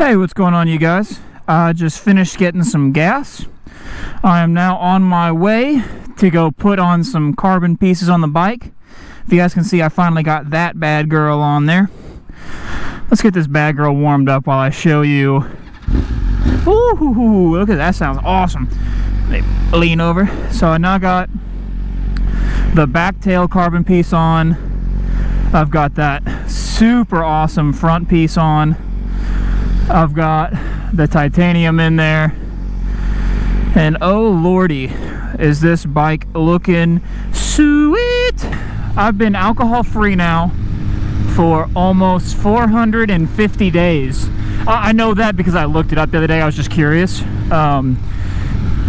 Hey, what's going on, you guys? I just finished getting some gas. I am now on my way to go put on some carbon pieces on the bike. If you guys can see, I finally got that bad girl on there. Let's get this bad girl warmed up while I show you. Ooh, look at that, sounds awesome. Let me lean over. So I now got the back tail carbon piece on. I've got that super awesome front piece on. I've got the titanium in there, and oh lordy, is this bike looking sweet. I've been alcohol free now for almost 450 days. I know that because I looked it up the other day. I was just curious.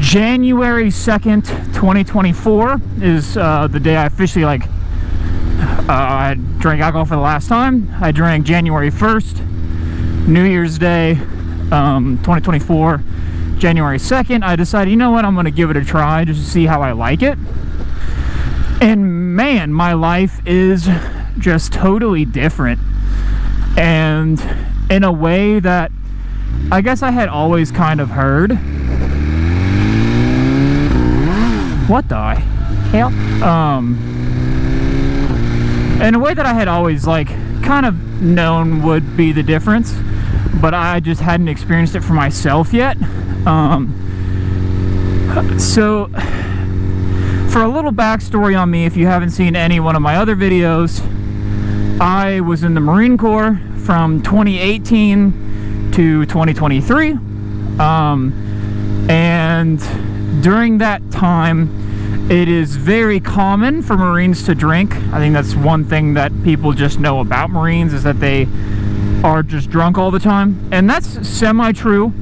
January 2nd 2024 is the day I officially I drank alcohol for the last time. I drank January 1st, New Year's Day, 2024, January 2nd. I decided, you know what, I'm going to give it a try just to see how I like it. And man, my life is just totally different. And in a way that I guess I had always kind of heard. What the hell? In a way that I had always kind of known would be the difference, but I just hadn't experienced it for myself yet. So for a little backstory on me, if you haven't seen any one of my other videos, I was in the Marine Corps from 2018 to 2023, and during that time it is very common for Marines to drink. I think that's one thing that people just know about Marines, is that they are just drunk all the time. And that's semi-true.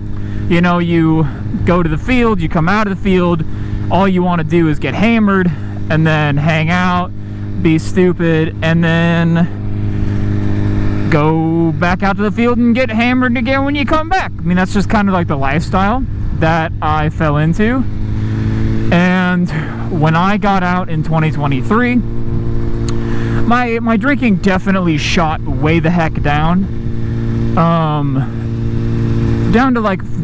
You know, you go to the field, you come out of the field, all you want to do is get hammered and then hang out, be stupid, and then go back out to the field and get hammered again when you come back. I mean, that's just kind of like the lifestyle that I fell into. And when I got out in 2023, my drinking definitely shot way the heck down.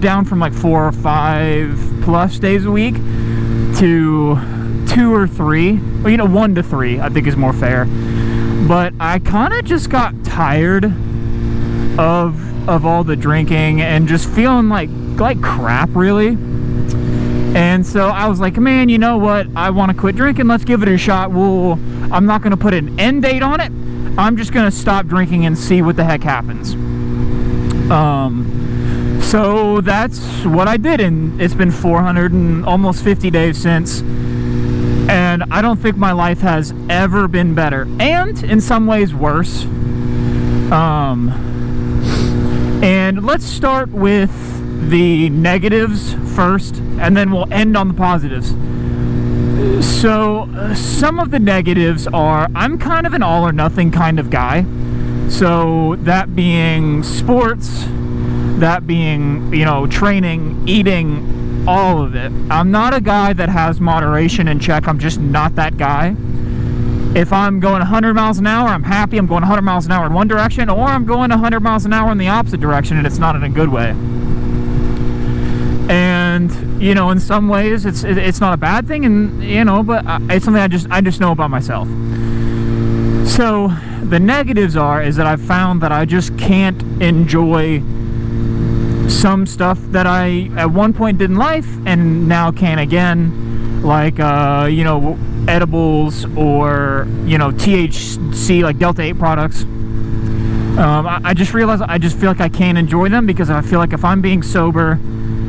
Down from 4 or 5 plus days a week to 2 or 3. Well, 1 to 3 I think is more fair. But I kind of just got tired of all the drinking and just feeling like crap, really. And so I was like, man, you know what? I want to quit drinking. Let's give it a shot. I'm not going to put an end date on it. I'm just going to stop drinking and see what the heck happens. So that's what I did, and it's been 450 days since. And I don't think my life has ever been better, and in some ways worse. And let's start with the negatives first, and then we'll end on the positives. So some of the negatives are, I'm kind of an all or nothing kind of guy. So that being sports, that being, training, eating, all of it. I'm not a guy that has moderation in check. I'm just not that guy. If I'm going 100 miles an hour, I'm happy I'm going 100 miles an hour in one direction, or I'm going 100 miles an hour in the opposite direction, and it's not in a good way. And in some ways it's not a bad thing, and but it's something I just know about myself. So the negatives is that I've found that I just can't enjoy some stuff that I at one point did in life and now can again, like edibles or THC, like Delta 8 products. I just realized I just feel like I can't enjoy them because I feel like if I'm being sober,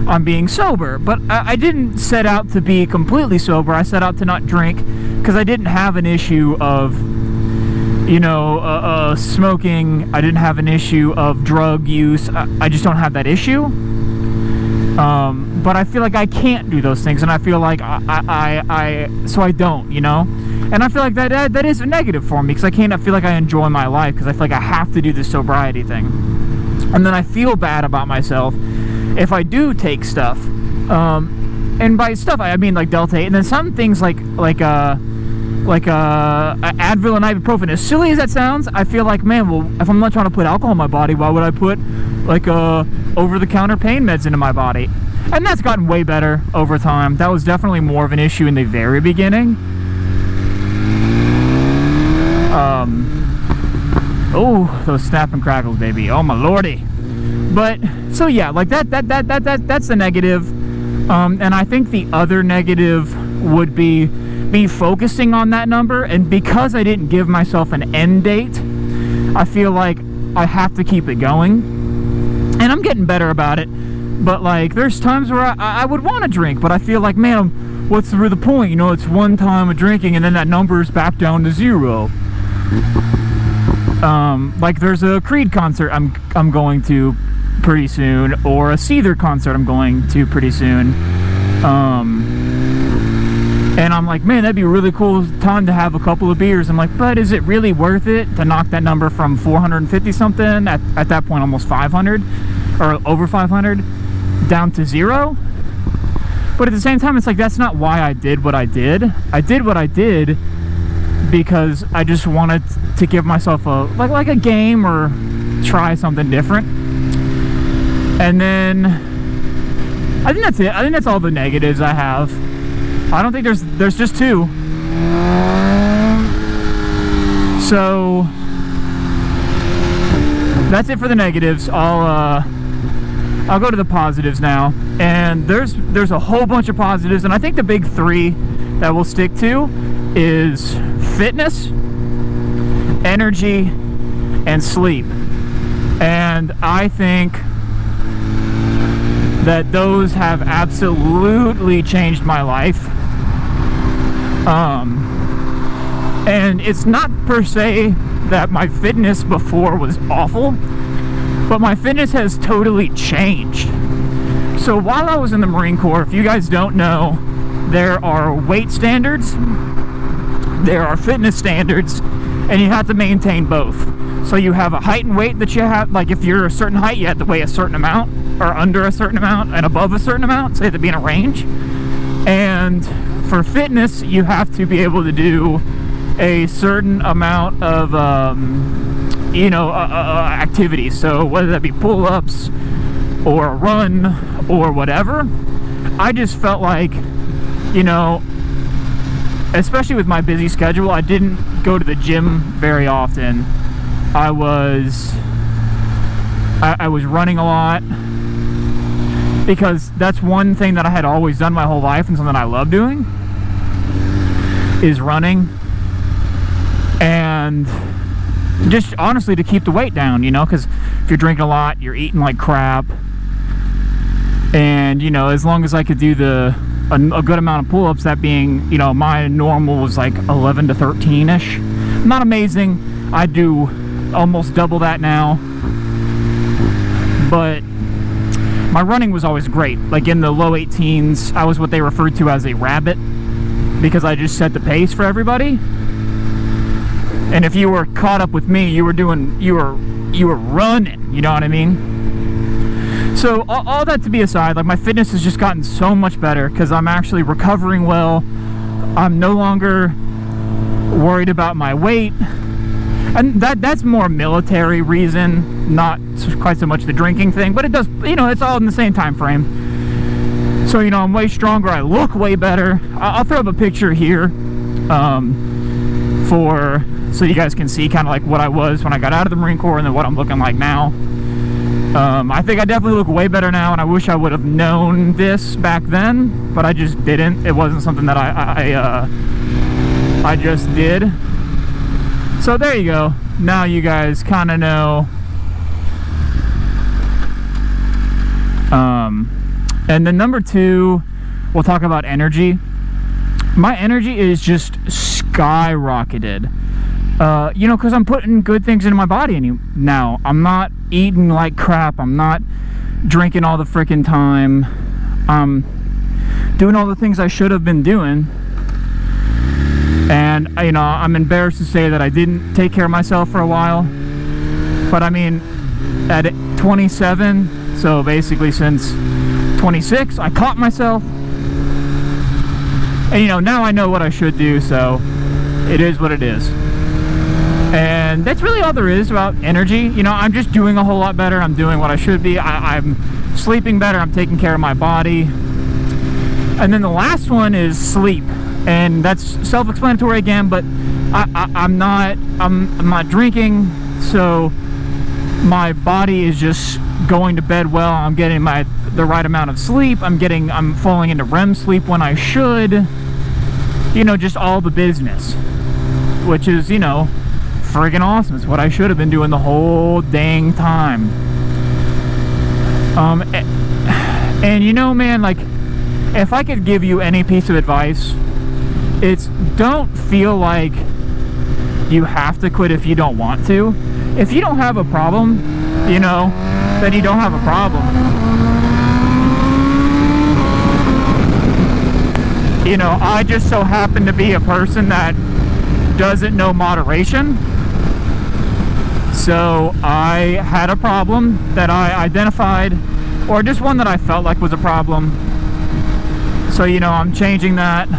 I'm being sober. But I didn't set out to be completely sober. I set out to not drink because I didn't have an issue of smoking. I didn't have an issue of drug use. I just don't have that issue. But I feel like I can't do those things, and I feel like so I don't, and I feel like that is a negative for me, because I feel like I enjoy my life, because I feel like I have to do this sobriety thing. And then I feel bad about myself if I do take stuff. And by stuff I mean like Delta 8, and then some things like like Advil and ibuprofen. As silly as that sounds, I feel like, man, well, if I'm not trying to put alcohol in my body, why would I put like over-the-counter pain meds into my body? And that's gotten way better over time. That was definitely more of an issue in the very beginning. Oh, those snap and crackles, baby. Oh my lordy. But so yeah, like that's the negative. And I think the other negative would be me focusing on that number, and because I didn't give myself an end date, I feel like I have to keep it going. And I'm getting better about it, but like there's times where I would want to drink, but I feel like, man, what's the point? You know, it's one time of drinking and then that number is back down to 0. Like there's a Creed concert I'm going to pretty soon, or a Seether concert I'm going to pretty soon, and I'm like, man, that'd be a really cool time to have a couple of beers. I'm like, but is it really worth it to knock that number from 450 something at that point almost 500 or over 500 down to 0? But at the same time, it's like, that's not why I did what I did. I did what I did because I just wanted to give myself a like a game or try something different. And then I think that's it. I think that's all the negatives I have. I don't think there's just 2. So that's it for the negatives. I'll go to the positives now. And there's a whole bunch of positives, and I think the big 3 that we'll stick to is fitness, energy, and sleep. And I think that those have absolutely changed my life. And it's not per se that my fitness before was awful, but my fitness has totally changed. So while I was in the Marine Corps, if you guys don't know, there are weight standards, there are fitness standards, and you have to maintain both. So you have a height and weight that you have, like if you're a certain height, you have to weigh a certain amount, or under a certain amount, and above a certain amount, so you have to be in a range. And for fitness, you have to be able to do a certain amount of, activities. So whether that be pull-ups, or a run, or whatever, I just felt like, especially with my busy schedule, I didn't go to the gym very often. I was running a lot, because that's one thing that I had always done my whole life, and something I love doing is running. And just honestly to keep the weight down, because if you're drinking a lot, you're eating like crap. And as long as I could do a good amount of pull-ups, that being, my normal was like 11 to 13-ish. Not amazing. I do almost double that now. But my running was always great. Like in the low 18s, I was what they referred to as a rabbit, because I just set the pace for everybody. And if you were caught up with me, you were running, you know what I mean? So all that to be aside, like my fitness has just gotten so much better because I'm actually recovering well. I'm no longer worried about my weight, and that's more military reason, not quite so much the drinking thing, but it does, it's all in the same time frame. So I'm way stronger, I look way better. I'll throw up a picture here so you guys can see kind of like what I was when I got out of the Marine Corps and then what I'm looking like now. I think I definitely look way better now, and I wish I would have known this back then, but I just didn't. It wasn't something that I just did. So there you go. Now you guys kind of know. And then number 2, we'll talk about energy. My energy is just skyrocketed. Because I'm putting good things into my body now. I'm not eating like crap. I'm not drinking all the freaking time. I'm doing all the things I should have been doing. And, I'm embarrassed to say that I didn't take care of myself for a while. But I mean, at 27, so basically since 26, I caught myself. And, now I know what I should do, so it is what it is. And that's really all there is about energy. You know, I'm just doing a whole lot better. I'm doing what I should be. I'm sleeping better. I'm taking care of my body. And then the last one is sleep. And that's self-explanatory again, but I'm not drinking, so my body is just going to bed well. I'm getting the right amount of sleep. I'm falling into REM sleep when I should. You know, just all the business, which is, you know, friggin' awesome. It's what I should have been doing the whole dang time. And you know, man, like, if I could give you any piece of advice, it's don't feel like you have to quit if you don't want to. If you don't have a problem, you know, then you don't have a problem. You know, I just so happen to be a person that doesn't know moderation. So I had a problem that I identified, or just one that I felt like was a problem. So, you know, I'm changing that.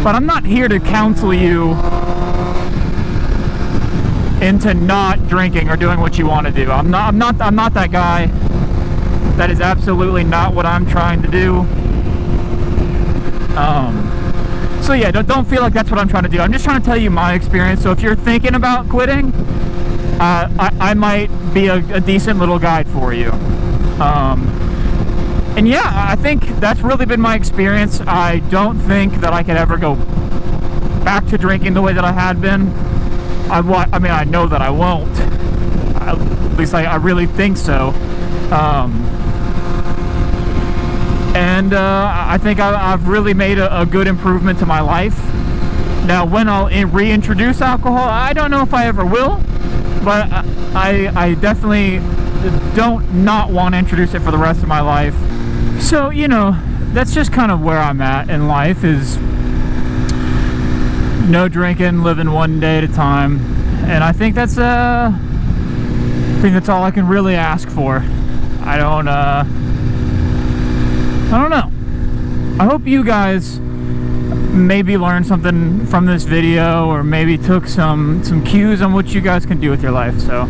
But I'm not here to counsel you into not drinking or doing what you want to do. I'm not that guy. That is absolutely not what I'm trying to do. So yeah, don't feel like that's what I'm trying to do. I'm just trying to tell you my experience. So if you're thinking about quitting, I might be a decent little guide for you. And yeah, I think that's really been my experience. I don't think that I could ever go back to drinking the way that I had been. I mean, I know that I won't. At least I really think so. And I think I've really made a good improvement to my life. Now, when I'll reintroduce alcohol, I don't know if I ever will, but I definitely don't not want to introduce it for the rest of my life. So, you know, that's just kind of where I'm at in life, is no drinking, living one day at a time. And I think that's all I can really ask for. I don't know. I hope you guys maybe learned something from this video, or maybe took some cues on what you guys can do with your life. So